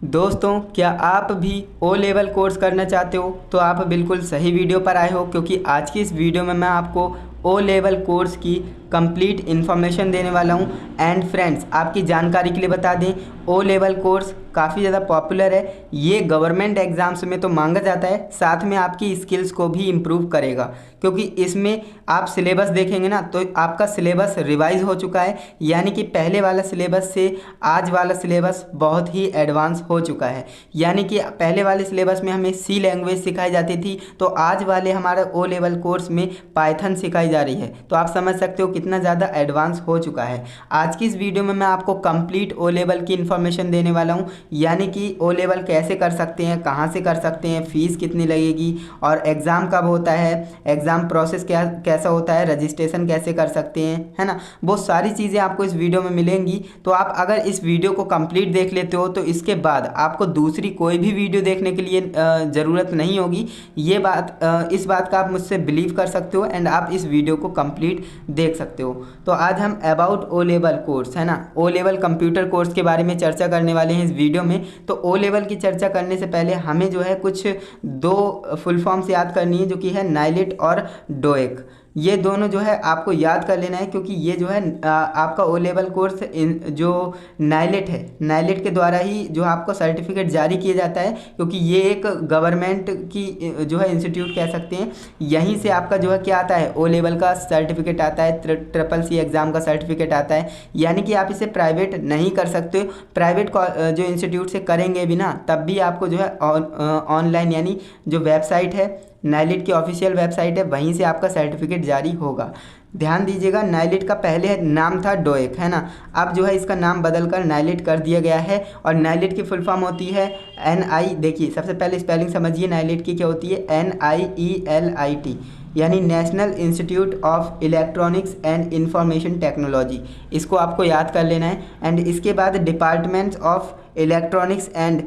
दोस्तों, क्या आप भी ओ लेवल कोर्स करना चाहते हो? तो आप बिल्कुल सही वीडियो पर आए हो, क्योंकि आज की इस वीडियो में मैं आपको ओ लेवल कोर्स की कंप्लीट इन्फॉर्मेशन देने वाला हूं। एंड फ्रेंड्स, आपकी जानकारी के लिए बता दें, ओ लेवल कोर्स काफ़ी ज़्यादा पॉपुलर है। ये गवर्नमेंट एग्ज़ाम्स में तो मांगा जाता है, साथ में आपकी स्किल्स को भी इम्प्रूव करेगा, क्योंकि इसमें आप सिलेबस देखेंगे ना तो आपका सिलेबस रिवाइज हो चुका है। यानी कि पहले वाला सिलेबस से आज वाला सिलेबस बहुत ही एडवांस हो चुका है। यानी कि पहले वाले सिलेबस में हमें सी लैंग्वेज सिखाई जाती थी, तो आज वाले हमारे ओ लेवल कोर्स में पाइथन सिखाई जा रही है। तो आप समझ सकते हो कितना ज़्यादा एडवांस हो चुका है। आज की इस वीडियो में मैं आपको कंप्लीट ओ लेवल की इन्फॉर्मेशन देने वाला हूँ, यानी कि ओ लेवल कैसे कर सकते हैं, कहाँ से कर सकते हैं, फीस कितनी लगेगी और एग्ज़ाम कब होता है, एग्ज़ाम प्रोसेस कैसा होता है, रजिस्ट्रेशन कैसे कर सकते हैं, है ना। बहुत सारी चीज़ें आपको इस वीडियो में मिलेंगी। तो आप अगर इस वीडियो को कंप्लीट देख लेते हो तो इसके बाद आपको दूसरी कोई भी वीडियो देखने के लिए ज़रूरत नहीं होगी। इस बात का आप मुझसे बिलीव कर सकते हो एंड आप इस वीडियो को कंप्लीट देख सकते हो। तो आज हम अबाउट ओ लेवल कोर्स, है ना, ओ लेवल कंप्यूटर कोर्स के बारे में चर्चा करने वाले हैं इस वीडियो में। तो ओ लेवल की चर्चा करने से पहले हमें जो है कुछ दो फुल फॉर्म्स याद करनी है, जो कि है नाइलिट और डोएक। ये दोनों जो है आपको याद कर लेना है, क्योंकि ये जो है आपका ओ लेवल कोर्स जो नाइलिट है, नाइलिट के द्वारा ही जो आपको सर्टिफिकेट जारी किया जाता है, क्योंकि ये एक गवर्नमेंट की जो है इंस्टीट्यूट कह सकते हैं। यहीं से आपका जो है क्या आता है, ओ लेवल का सर्टिफिकेट आता है, ट्रिपल सी एग्ज़ाम का सर्टिफिकेट आता है। यानी कि आप इसे प्राइवेट नहीं कर सकते। प्राइवेट जो इंस्टीट्यूट से करेंगे भी ना, तब भी आपको जो है ऑनलाइन, यानी जो वेबसाइट है नाइलिट की ऑफिशियल वेबसाइट है, वहीं से आपका सर्टिफिकेट जारी होगा। ध्यान दीजिएगा, नाइलिट का पहले नाम था डोएक, है ना। अब जो है इसका नाम बदलकर नाइलिट कर दिया गया है। और नाइलिट की फुल फॉर्म होती है NI। देखिए, सबसे पहले स्पेलिंग समझिए नाइलिट की क्या होती है, NIELIT, यानी national institute of electronics and information technology. इसको आपको याद कर लेना है। एंड इसके बाद departments of electronics and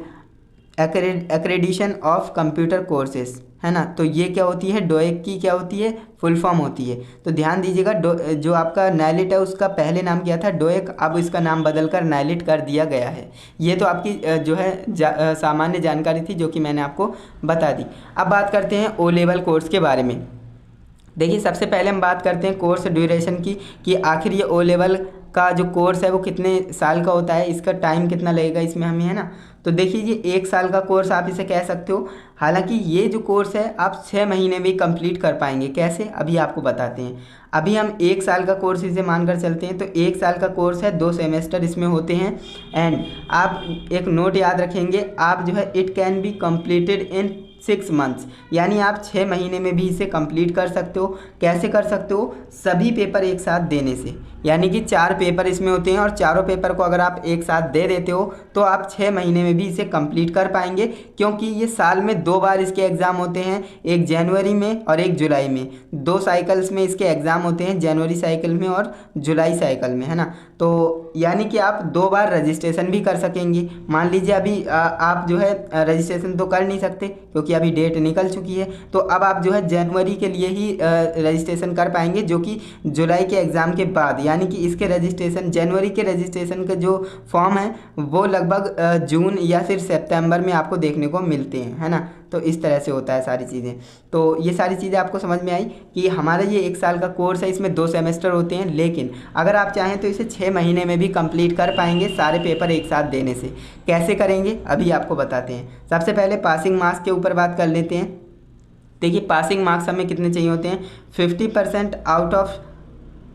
accreditation of computer courses, है ना। तो ये क्या होती है, डोएक की क्या होती है, फुल फॉर्म होती है। तो ध्यान दीजिएगा, जो आपका नाइलिट है उसका पहले नाम क्या था, डोएक, अब इसका नाम बदलकर नाइलिट कर दिया गया है। ये तो आपकी जो है सामान्य जानकारी थी, जो कि मैंने आपको बता दी। अब बात करते हैं ओ लेवल कोर्स के बारे में। देखिए, सबसे पहले हम बात करते हैं कोर्स ड्यूरेशन की, कि आखिर ये ओ लेवल का जो कोर्स है वो कितने साल का होता है, इसका टाइम कितना लगेगा इसमें हमें, है ना। तो देखिए, ये 1 साल का कोर्स आप इसे कह सकते हो। हालांकि ये जो कोर्स है आप 6 महीने में कंप्लीट कर पाएंगे। कैसे, अभी आपको बताते हैं। अभी हम 1 साल का कोर्स इसे मानकर चलते हैं। तो 1 साल का कोर्स है, 2 सेमेस्टर इसमें होते हैं। एंड आप एक नोट याद रखेंगे, आप जो है it can be completed in 6 months, यानी आप 6 महीने में भी इसे कंप्लीट कर सकते हो। कैसे कर सकते हो, सभी पेपर एक साथ देने से। यानी कि 4 पेपर इसमें होते हैं और चारों पेपर को अगर आप एक साथ दे देते हो तो आप 6 महीने में भी इसे कंप्लीट कर पाएंगे, क्योंकि ये साल में 2 बार इसके एग्ज़ाम होते हैं, एक जनवरी में और एक जुलाई में। 2 साइकिल्स में इसके एग्ज़ाम होते हैं, जनवरी साइकिल में और जुलाई साइकिल में, है ना। तो यानी कि आप 2 बार रजिस्ट्रेशन भी कर सकेंगे। मान लीजिए अभी आप जो है रजिस्ट्रेशन तो कर नहीं सकते, क्योंकि अभी डेट निकल चुकी है। तो अब आप जो है जनवरी के लिए ही रजिस्ट्रेशन कर पाएंगे, जो कि जुलाई के एग्ज़ाम के बाद। यानी कि इसके रजिस्ट्रेशन, जनवरी के रजिस्ट्रेशन का जो फॉर्म है वो लगभग जून या फिर सितंबर में आपको देखने को मिलते हैं, है ना। तो इस तरह से होता है सारी चीज़ें। तो ये सारी चीज़ें आपको समझ में आई कि हमारा ये 1 साल का कोर्स है, इसमें 2 सेमेस्टर होते हैं। लेकिन अगर आप चाहें तो इसे 6 महीने में भी कंप्लीट कर पाएंगे, सारे पेपर एक साथ देने से। कैसे करेंगे, अभी आपको बताते हैं। सबसे पहले पासिंग मार्क्स के ऊपर बात कर लेते हैं। देखिए, पासिंग मार्क्स हमें कितने चाहिए होते हैं, 50% आउट ऑफ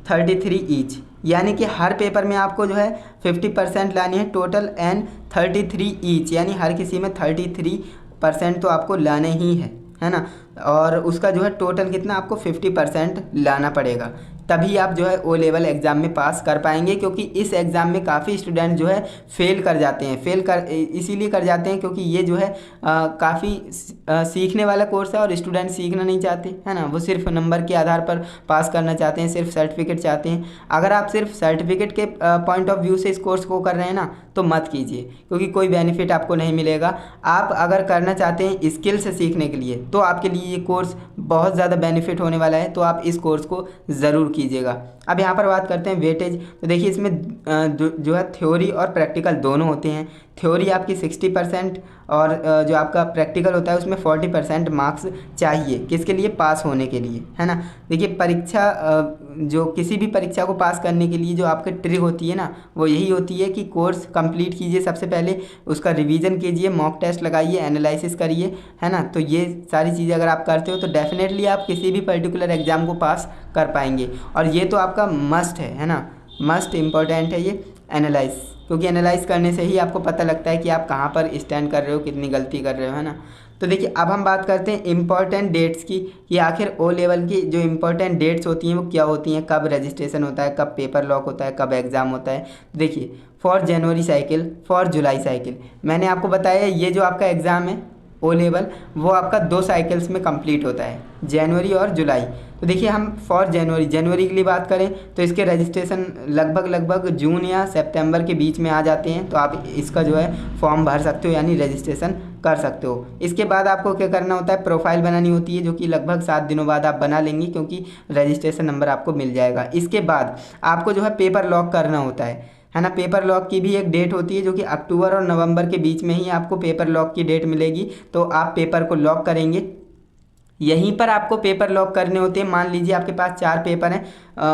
33 ईच। यानी कि हर पेपर में आपको जो है 50% लानी है टोटल, एंड 33 ईच, यानी हर किसी में 33% तो आपको लाने ही है ना। और उसका जो है टोटल कितना, आपको 50% लाना पड़ेगा, तभी आप जो है ओ लेवल एग्ज़ाम में पास कर पाएंगे। क्योंकि इस एग्ज़ाम में काफ़ी स्टूडेंट जो है फेल कर जाते हैं। इसीलिए कर जाते हैं क्योंकि ये जो है काफ़ी सीखने वाला कोर्स है और स्टूडेंट सीखना नहीं चाहते, है ना। वो सिर्फ नंबर के आधार पर पास करना चाहते हैं, सिर्फ सर्टिफिकेट चाहते हैं। अगर आप सिर्फ सर्टिफिकेट के पॉइंट ऑफ व्यू से इस कोर्स को कर रहे हैं ना, तो मत कीजिए, क्योंकि कोई बेनिफिट आपको नहीं मिलेगा। आप अगर करना चाहते हैं स्किल से सीखने के लिए, तो आपके लिए ये कोर्स बहुत ज़्यादा बेनिफिट होने वाला है। तो आप इस कोर्स को ज़रूर कीजिएगा। अब यहाँ पर बात करते हैं वेटेज। तो देखिए इसमें जो है थ्योरी और प्रैक्टिकल दोनों होते हैं। थ्योरी आपकी 60% और जो आपका प्रैक्टिकल होता है उसमें 40% मार्क्स चाहिए, किसके लिए, पास होने के लिए, है ना। देखिए परीक्षा जो किसी भी परीक्षा को पास करने के लिए जो आपकी ट्रिक होती है ना, वो यही होती है कि कोर्स कंप्लीट कीजिए, सबसे पहले उसका रिवीजन कीजिए, मॉक टेस्ट लगाइए, एनालिसिस करिए, है ना। तो ये सारी चीज़ें अगर आप करते हो तो डेफिनेटली आप किसी भी पर्टिकुलर एग्ज़ाम को पास कर पाएंगे। और ये तो आपका मस्ट है ना, मस्ट इम्पॉर्टेंट है ये एनालाइज, क्योंकि एनालाइज करने से ही आपको पता लगता है कि आप कहाँ पर स्टैंड कर रहे हो, कितनी गलती कर रहे हो, है ना। तो देखिए अब हम बात करते हैं इम्पॉर्टेंट डेट्स की, कि आखिर ओ लेवल की जो इम्पॉर्टेंट डेट्स होती हैं वो क्या होती हैं, कब रजिस्ट्रेशन होता है, कब पेपर लॉक होता है, कब एग्ज़ाम होता है। देखिए for January cycle, for July cycle, मैंने आपको बताया ये जो आपका एग्ज़ाम है ओ लेवल वो आपका 2 साइकिल्स में कंप्लीट होता है, जनवरी और जुलाई। तो देखिए हम फॉर जनवरी के लिए बात करें तो इसके रजिस्ट्रेशन लगभग जून या सितंबर के बीच में आ जाते हैं, तो आप इसका जो है फॉर्म भर सकते हो, यानी रजिस्ट्रेशन कर सकते हो। इसके बाद आपको क्या करना होता है, प्रोफाइल बनानी होती है, जो कि लगभग 7 दिनों बाद आप बना लेंगे, क्योंकि रजिस्ट्रेशन नंबर आपको मिल जाएगा। इसके बाद आपको जो है पेपर लॉक करना होता है ना। पेपर लॉक की भी एक डेट होती है, जो कि अक्टूबर और नवंबर के बीच में ही आपको पेपर लॉक की डेट मिलेगी। तो आप पेपर को लॉक करेंगे, यहीं पर आपको पेपर लॉक करने होते हैं। मान लीजिए आपके पास 4 पेपर हैं,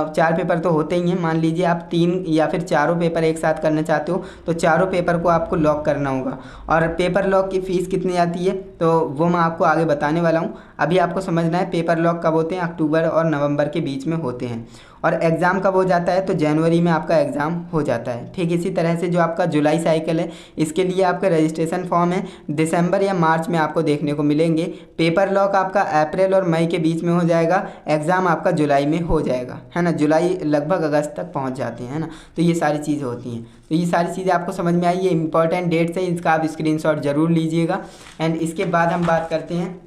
4 पेपर तो होते ही हैं, मान लीजिए आप 3 या फिर चारों पेपर एक साथ करना चाहते हो तो चारों पेपर को आपको लॉक करना होगा। और पेपर लॉक की फ़ीस कितनी आती है तो वो मैं आपको आगे बताने वाला हूँ। अभी आपको समझना है पेपर लॉक कब होते हैं, अक्टूबर और नवंबर के बीच में होते हैं। और एग्ज़ाम कब हो जाता है तो जनवरी में आपका एग्ज़ाम हो जाता है। ठीक इसी तरह से जो आपका जुलाई साइकिल है, इसके लिए आपका रजिस्ट्रेशन फॉर्म है दिसंबर या मार्च में आपको देखने को मिलेंगे। पेपर लॉक आपका अप्रैल और मई के बीच में हो जाएगा, एग्ज़ाम आपका जुलाई में हो जाएगा, है ना। जुलाई लगभग अगस्त तक पहुंच जाते हैं, है ना। तो ये सारी चीज़ें होती हैं। तो ये सारी चीज़ें आपको समझ में आई, ये इंपॉर्टेंट डेट्स है, इसका आप स्क्रीनशॉट जरूर लीजिएगा। एंड इसके बाद हम बात करते हैं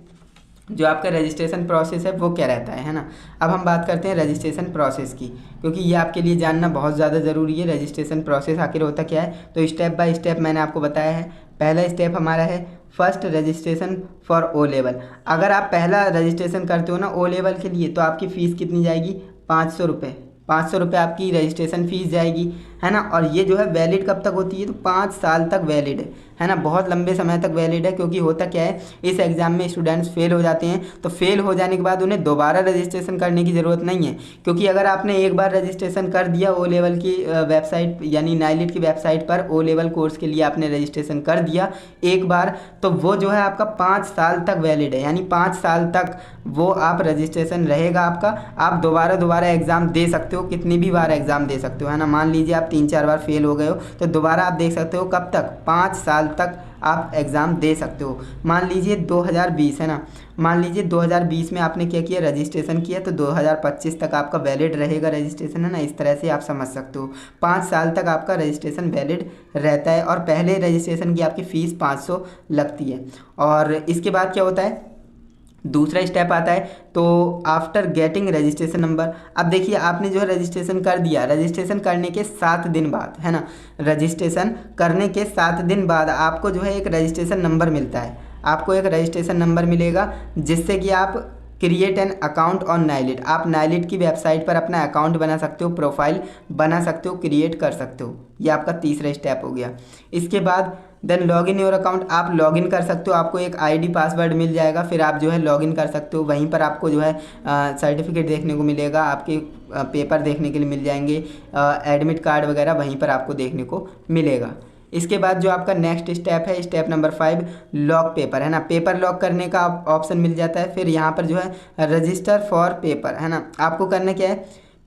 जो आपका रजिस्ट्रेशन प्रोसेस है वो क्या रहता है ना। अब हम बात करते हैं रजिस्ट्रेशन प्रोसेस की, क्योंकि ये आपके लिए जानना बहुत ज़्यादा ज़रूरी है। रजिस्ट्रेशन प्रोसेस आखिर होता क्या है, तो स्टेप बाय स्टेप मैंने आपको बताया है। पहला स्टेप हमारा है first registration for O level. अगर आप पहला रजिस्ट्रेशन करते हो ना ओ लेवल के लिए, तो आपकी फ़ीस कितनी जाएगी, 500 रुपये। 500 रुपये आपकी रजिस्ट्रेशन फ़ीस जाएगी, है ना। और ये जो है वैलिड कब तक होती है, तो 5 साल तक वैलिड है ना, बहुत लंबे समय तक वैलिड है। क्योंकि होता क्या है, इस एग्ज़ाम में स्टूडेंट्स फेल हो जाते हैं, तो फेल हो जाने के बाद उन्हें दोबारा रजिस्ट्रेशन करने की ज़रूरत नहीं है। क्योंकि अगर आपने एक बार रजिस्ट्रेशन कर दिया ओ लेवल की वेबसाइट यानी नाइलिट की वेबसाइट पर ओ लेवल कोर्स के लिए आपने रजिस्ट्रेशन कर दिया एक बार, तो वो जो है आपका 5 साल तक वैलिड है, यानी 5 साल तक वो आप रजिस्ट्रेशन रहेगा आपका। आप दोबारा एग्ज़ाम दे सकते हो, कितनी भी बार एग्ज़ाम दे सकते हो, है ना। मान लीजिए आप 3-4 बार फेल हो गए हो तो दोबारा आप दे सकते हो, कब तक, 5 साल तक आप एग्ज़ाम दे सकते हो। मान लीजिए 2020 है ना, मान लीजिए 2020 में आपने क्या किया, रजिस्ट्रेशन किया, तो 2025 तक आपका वैलिड रहेगा रजिस्ट्रेशन, है ना। इस तरह से आप समझ सकते हो 5 साल तक आपका रजिस्ट्रेशन वैलिड रहता है। और पहले रजिस्ट्रेशन की आपकी फ़ीस 500 लगती है। और इसके बाद क्या होता है, दूसरा स्टेप आता है तो आफ्टर गेटिंग रजिस्ट्रेशन नंबर। अब देखिए आपने जो है रजिस्ट्रेशन कर दिया, रजिस्ट्रेशन करने के 7 दिन बाद, है ना, रजिस्ट्रेशन करने के 7 दिन बाद आपको जो है एक रजिस्ट्रेशन नंबर मिलता है। आपको एक रजिस्ट्रेशन नंबर मिलेगा जिससे कि आप create an account on NIELIT, आप नाइलिट की वेबसाइट पर अपना अकाउंट बना सकते हो, प्रोफाइल बना सकते हो, क्रिएट कर सकते हो। ये आपका तीसरा स्टेप हो गया। इसके बाद देन लॉगिन योर अकाउंट, आप लॉगिन कर सकते हो, आपको एक आईडी पासवर्ड मिल जाएगा, फिर आप जो है लॉगिन कर सकते हो। वहीं पर आपको जो है सर्टिफिकेट देखने को मिलेगा, आपके पेपर देखने के लिए मिल जाएंगे, एडमिट कार्ड वगैरह वहीं पर आपको देखने को मिलेगा। इसके बाद जो आपका नेक्स्ट स्टेप है, स्टेप नंबर 5 लॉक पेपर, है ना। पेपर लॉक करने का ऑप्शन मिल जाता है। फिर यहाँ पर जो है रजिस्टर फॉर पेपर, है ना, आपको करना क्या है,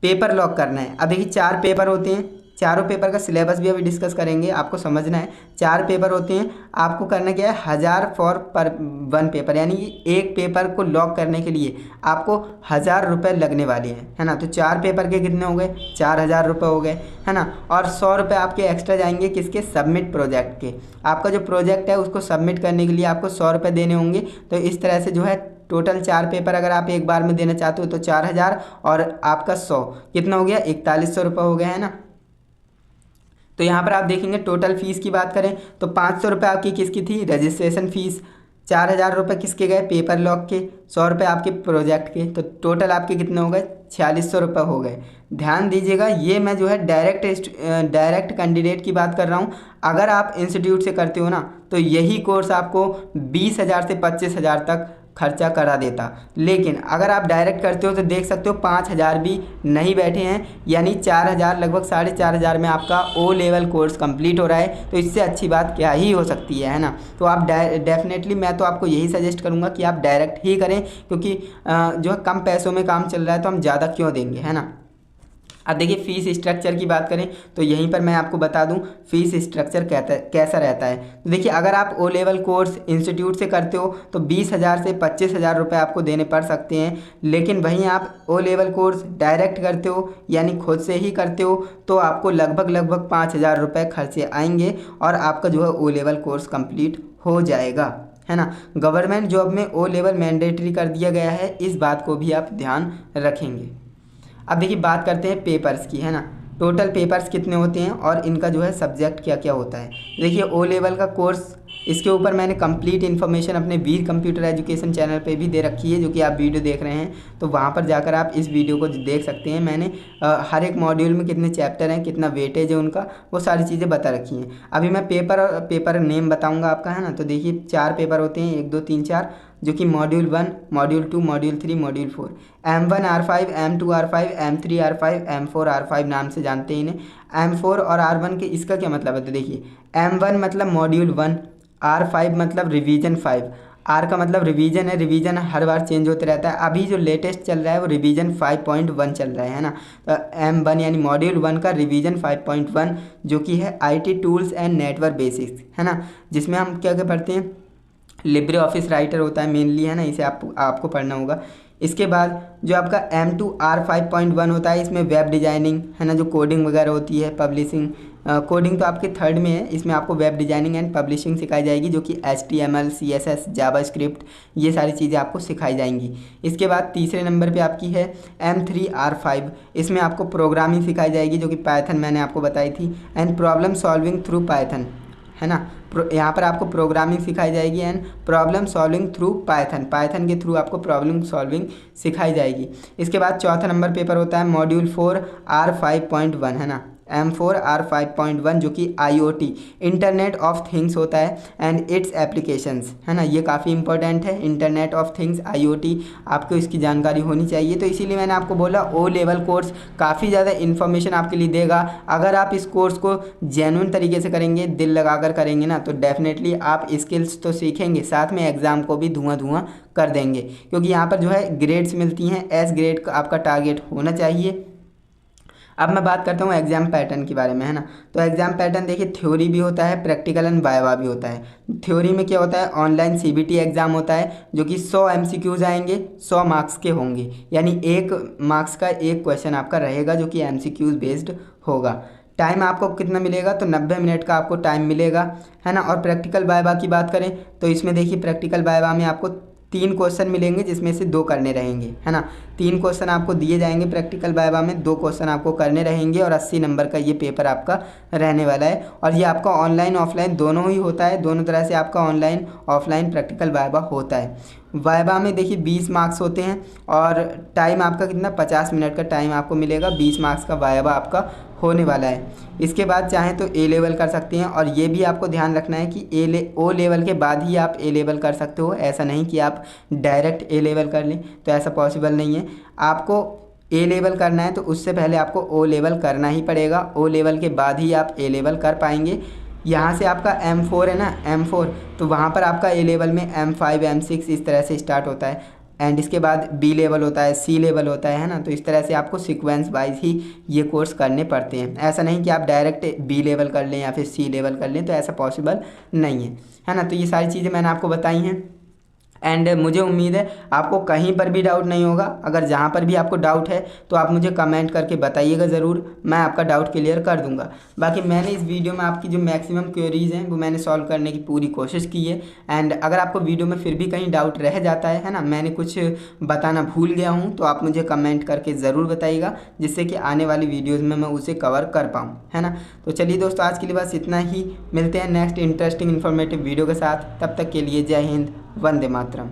पेपर लॉक करना है। अब देखिए 4 पेपर होते हैं, चारों पेपर का सिलेबस भी अभी डिस्कस करेंगे, आपको समझना है। 4 पेपर होते हैं, आपको करना क्या है, 1000 फॉर पर 1 पेपर, यानी एक पेपर को लॉक करने के लिए आपको 1000 रुपये लगने वाले हैं, है ना। तो 4 पेपर के कितने हो गए, 4000 रुपये हो गए, है ना। और 100 रुपये आपके एक्स्ट्रा जाएंगे किसके, सबमिट प्रोजेक्ट के। आपका जो प्रोजेक्ट है उसको सबमिट करने के लिए आपको 100 रुपये देने होंगे। तो इस तरह से जो है टोटल 4 पेपर अगर आप एक बार में देना चाहते हो तो 4000 और आपका 100 कितना हो गया, 4100 रुपये हो गया, है ना। तो यहाँ पर आप देखेंगे टोटल फ़ीस की बात करें तो 500 रुपये आपकी किसकी थी, रजिस्ट्रेशन फ़ीस, 4,000 रुपये किसके गए, पेपर लॉक के, 100 रुपये आपके प्रोजेक्ट के, तो टोटल आपके कितने हो गए, 4600 रुपये हो गए। ध्यान दीजिएगा, ये मैं जो है डायरेक्ट कैंडिडेट की बात कर रहा हूँ। अगर आप इंस्टीट्यूट से करते हो ना तो यही कोर्स आपको 20,000 से 25,000 तक खर्चा करा देता। लेकिन अगर आप डायरेक्ट करते हो तो देख सकते हो 5,000 भी नहीं बैठे हैं, यानी 4,000, लगभग 4,500 में आपका ओ लेवल कोर्स कंप्लीट हो रहा है। तो इससे अच्छी बात क्या ही हो सकती है ना। तो आप डेफिनेटली मैं तो आपको यही सजेस्ट करूँगा कि आप डायरेक्ट ही करें, क्योंकि जो है कम पैसों में काम चल रहा है तो हम ज़्यादा क्यों देंगे, है ना। अब देखिए फ़ीस स्ट्रक्चर की बात करें तो यहीं पर मैं आपको बता दूं फ़ीस स्ट्रक्चर कैसा रहता है। तो देखिए, अगर आप ओ लेवल कोर्स इंस्टीट्यूट से करते हो तो 20,000 से 25,000 रुपये आपको देने पड़ सकते हैं। लेकिन वहीं आप ओ लेवल कोर्स डायरेक्ट करते हो यानी खुद से ही करते हो तो आपको लगभग 5,000 रुपये खर्चे आएंगे और आपका जो है ओ लेवल कोर्स कंप्लीट हो जाएगा, है ना। गवर्नमेंट जॉब में ओ लेवल मैंडेटरी कर दिया गया है, इस बात को भी आप ध्यान रखेंगे। अब देखिए बात करते हैं पेपर्स की, है ना। टोटल पेपर्स कितने होते हैं और इनका जो है सब्जेक्ट क्या क्या होता है। देखिए ओ लेवल का कोर्स, इसके ऊपर मैंने कंप्लीट इन्फॉर्मेशन अपने वीर कंप्यूटर एजुकेशन चैनल पे भी दे रखी है, जो कि आप वीडियो देख रहे हैं तो वहाँ पर जाकर आप इस वीडियो को देख सकते हैं। मैंने हर एक मॉड्यूल में कितने चैप्टर हैं, कितना वेटेज है उनका, वो सारी चीज़ें बता रखी हैं। अभी मैं पेपर नेम बताऊँगा आपका, है ना। तो देखिए 4 पेपर होते हैं, 1 2 3 4, जो कि module 1, module 2, module 3, module 4। M1 R5, M2 R5, M3 R5, M4 R5 नाम से जानते हैं इन्हें। M4 और R1 के इसका क्या मतलब है, तो देखिए M1 मतलब मॉड्यूल 1, R5 मतलब रिवीजन 5। R का मतलब रिवीजन है, रिवीजन हर बार चेंज होते रहता है। अभी जो लेटेस्ट चल रहा है वो रिवीजन 5.1 चल रहा है ना। तो M1 यानी मॉड्यूल 1 का रिवीजन 5.1, जो कि है IT tools and network basics, है ना। जिसमें हम क्या क्या पढ़ते हैं, लिब्रे ऑफिस राइटर होता है मेनली, है ना, इसे आपको पढ़ना होगा। इसके बाद जो आपका M2 R5.1 होता है, इसमें वेब डिज़ाइनिंग, है ना, जो कोडिंग वगैरह होती है, पब्लिशिंग। कोडिंग तो आपके 3rd में है, इसमें आपको वेब डिज़ाइनिंग एंड पब्लिशिंग सिखाई जाएगी, जो कि HTML CSS जावास्क्रिप्ट ये सारी चीज़ें आपको सिखाई जाएंगी। इसके बाद तीसरे नंबर पे आपकी है M3 R5, इसमें आपको प्रोग्रामिंग सिखाई जाएगी, जो कि पाइथन मैंने आपको बताई थी, and problem solving through Python, है ना। यहाँ पर आपको प्रोग्रामिंग सिखाई जाएगी and problem solving through Python के थ्रू आपको प्रॉब्लम सॉल्विंग सिखाई जाएगी। इसके बाद चौथा नंबर पेपर होता है मॉड्यूल 4 R5.1, है ना, M4 R5.1, जो कि IoT इंटरनेट ऑफ थिंग्स होता है एंड इट्स एप्लीकेशंस, है ना। ये काफ़ी इंपॉर्टेंट है, इंटरनेट ऑफ थिंग्स IoT, आपको इसकी जानकारी होनी चाहिए। तो इसीलिए मैंने आपको बोला ओ लेवल कोर्स काफ़ी ज़्यादा इन्फॉर्मेशन आपके लिए देगा। अगर आप इस कोर्स को जेन्युइन तरीके से करेंगे, दिल लगाकर करेंगे ना, तो डेफिनेटली आप स्किल्स तो सीखेंगे, साथ में एग्ज़ाम को भी धुआं कर देंगे, क्योंकि यहाँ पर जो है ग्रेड्स मिलती हैं, S ग्रेड का आपका टारगेट होना चाहिए। अब मैं बात करता हूँ एग्ज़ाम पैटर्न के बारे में, है ना। तो एग्ज़ाम पैटर्न देखिए, थ्योरी भी होता है, प्रैक्टिकल एंड वाइवा भी होता है। थ्योरी में क्या होता है, ऑनलाइन CBT एग्ज़ाम होता है, जो कि 100 MCQs आएंगे, 100 मार्क्स के होंगे, यानी 1 मार्क्स का 1 क्वेश्चन आपका रहेगा, जो कि MCQs बेस्ड होगा। टाइम आपको कितना मिलेगा, तो 90 मिनट का आपको टाइम मिलेगा, है ना। और प्रैक्टिकल वाइवा की बात करें तो इसमें देखिए प्रैक्टिकल वाइवा में आपको 3 क्वेश्चन मिलेंगे, जिसमें से 2 करने रहेंगे, है ना। 3 क्वेश्चन आपको दिए जाएंगे प्रैक्टिकल वाइवा में, 2 क्वेश्चन आपको करने रहेंगे और 80 नंबर का ये पेपर आपका रहने वाला है। और ये आपका ऑनलाइन ऑफलाइन दोनों ही होता है, दोनों तरह से आपका ऑनलाइन ऑफलाइन प्रैक्टिकल वाइवा होता है। वाइवा में देखिए 20 मार्क्स होते हैं और टाइम आपका कितना, 50 मिनट का टाइम आपको मिलेगा, 20 मार्क्स का वाइवा आपका होने वाला है। इसके बाद चाहें तो A लेवल कर सकते हैं, और ये भी आपको ध्यान रखना है कि O लेवल के बाद ही आप A लेवल कर सकते हो। ऐसा नहीं कि आप डायरेक्ट A लेवल कर लें, तो ऐसा पॉसिबल नहीं है। आपको A लेवल करना है तो उससे पहले आपको O लेवल करना ही पड़ेगा, O लेवल के बाद ही आप A लेवल कर पाएंगे। यहाँ से आपका M4 है ना, M4, तो वहाँ पर आपका A लेवल में M5 M6 इस तरह से स्टार्ट होता है, एंड इसके बाद B लेवल होता है, C लेवल होता है ना। तो इस तरह से आपको सीक्वेंस वाइज ही ये कोर्स करने पड़ते हैं। ऐसा नहीं कि आप डायरेक्ट B लेवल कर लें या फिर C लेवल कर लें, तो ऐसा पॉसिबल नहीं है ना। तो ये सारी चीज़ें मैंने आपको बताई हैं, एंड मुझे उम्मीद है आपको कहीं पर भी डाउट नहीं होगा। अगर जहाँ पर भी आपको डाउट है तो आप मुझे कमेंट करके बताइएगा ज़रूर, मैं आपका डाउट क्लियर कर दूंगा। बाकी मैंने इस वीडियो में आपकी जो मैक्सिमम क्वेरीज़ हैं वो मैंने सॉल्व करने की पूरी कोशिश की है। एंड अगर आपको वीडियो में फिर भी कहीं डाउट रह जाता है ना, मैंने कुछ बताना भूल गया हूँ, तो आप मुझे कमेंट करके ज़रूर बताइएगा, जिससे कि आने वाली वीडियोज़ में मैं उसे कवर कर पाऊँ, है ना। तो चलिए दोस्तों, आज के लिए बस इतना ही। मिलते हैं नेक्स्ट इंटरेस्टिंग इन्फॉर्मेटिव वीडियो के साथ, तब तक के लिए जय हिंद, वंदे मातरम।